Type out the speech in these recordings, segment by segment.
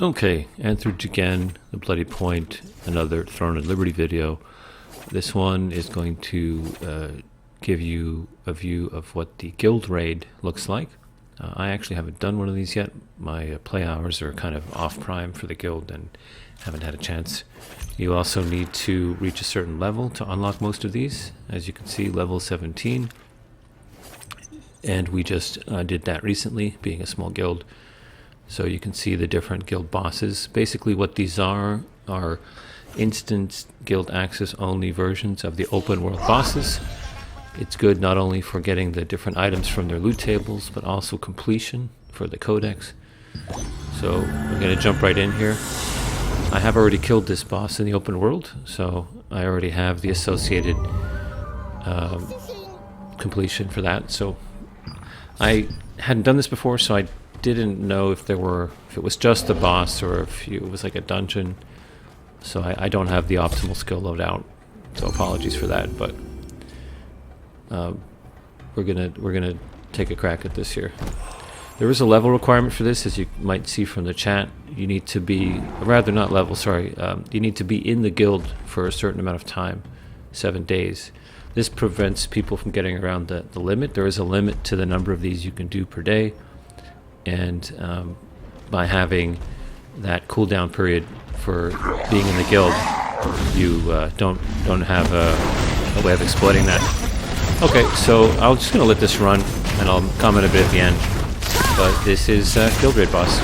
Okay, Anthropology again, the Bloody Point, another Throne and Liberty video. This one is going to give you a view of what the guild raid looks like. I actually haven't done one of these yet. My play hours are kind of off prime for the guild and haven't had a chance. You also need to reach a certain level to unlock most of these. As you can see, level 17. And we just did that recently, being a small guild. So you can see the different guild bosses. Basically what these are instant guild access only versions of the open world bosses. It's good not only for getting the different items from their loot tables, but also completion for the codex. So we're going to jump right in here. I have already killed this boss in the open world, so I already have the associated completion for that. So I hadn't done this before, so I didn't know if it was just a boss or if it was like a dungeon. So I don't have the optimal skill loadout, so apologies for that. But we're gonna take a crack at this here. There is a level requirement for this, as you might see from the chat. You need to be, rather not level, sorry. You need to be in the guild for a certain amount of time, 7 days. This prevents people from getting around the limit. There is a limit to the number of these you can do per day. And by having that cooldown period for being in the guild, you don't have a way of exploiting that. Okay, so I'm just gonna let this run, and I'll comment a bit at the end. But this is guild raid boss.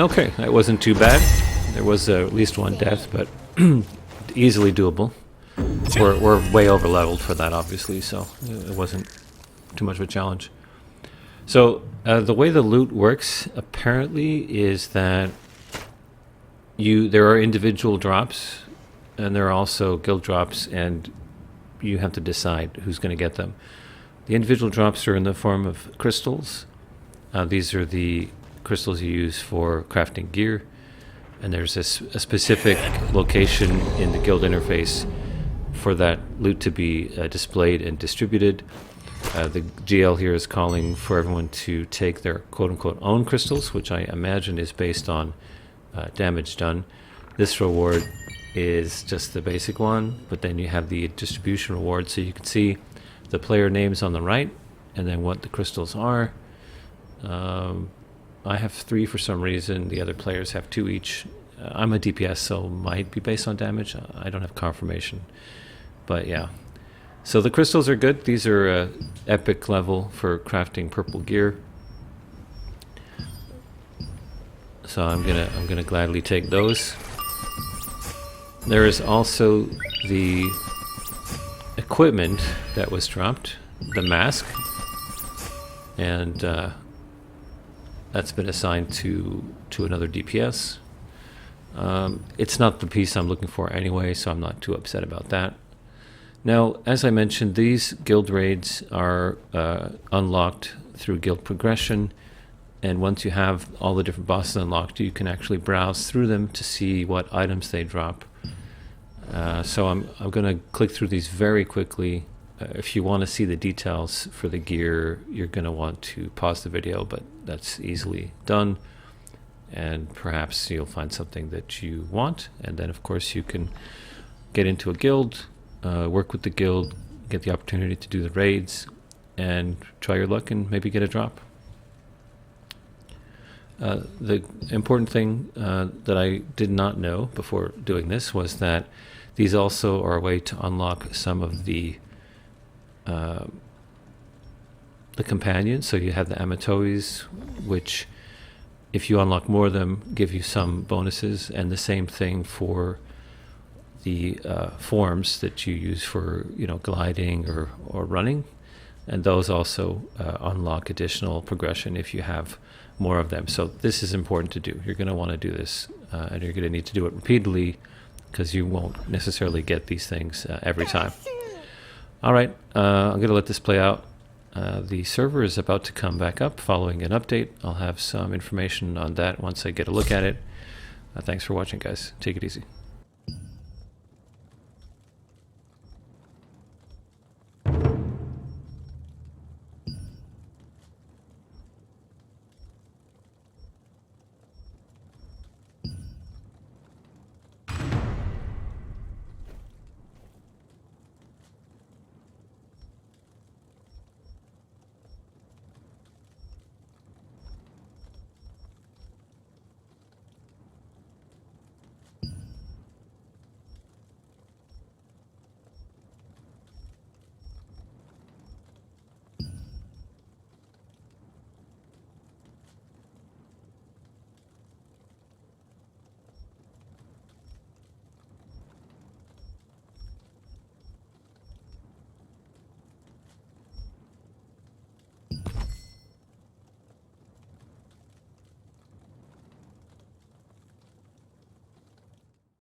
Okay, that wasn't too bad. There was at least one death, but easily doable. We're way over leveled for that, obviously, so it wasn't too much of a challenge. So the way the loot works apparently is that there are individual drops, and there are also guild drops, and you have to decide who's going to get them. The individual drops are in the form of crystals. These are the crystals you use for crafting gear, and there's a specific location in the guild interface for that loot to be displayed and distributed. The GL here is calling for everyone to take their quote-unquote own crystals, which I imagine is based on damage done. This reward is just the basic one, but then you have the distribution reward, so you can see the player names on the right and then what the crystals are. I have 3 for some reason. The other players have 2 each. I'm a DPS, so it might be based on damage. I don't have confirmation. But yeah. So the crystals are good. These are epic level for crafting purple gear. So I'm gonna gladly take those. There is also the equipment that was dropped, the mask, and that's been assigned to another DPS. It's not the piece I'm looking for anyway, so I'm not too upset about that. Now, as I mentioned, these guild raids are unlocked through guild progression, and once you have all the different bosses unlocked, you can actually browse through them to see what items they drop. So I'm going to click through these very quickly. If you want to see the details for the gear, you're going to want to pause the video, but that's easily done. And perhaps you'll find something that you want, and then of course you can get into a guild, work with the guild, get the opportunity to do the raids, and try your luck and maybe get a drop. The important thing that I did not know before doing this was that these also are a way to unlock some of the companions. So you have the Amatois, which if you unlock more of them, give you some bonuses, and the same thing for the forms that you use for gliding or running, and those also unlock additional progression if you have more of them. So this is important to do. You're going to want to do this, and you're going to need to do it repeatedly because you won't necessarily get these things every time. All right, I'm going to let this play out. The server is about to come back up following an update. I'll have some information on that once I get a look at it. Thanks for watching, guys. Take it easy.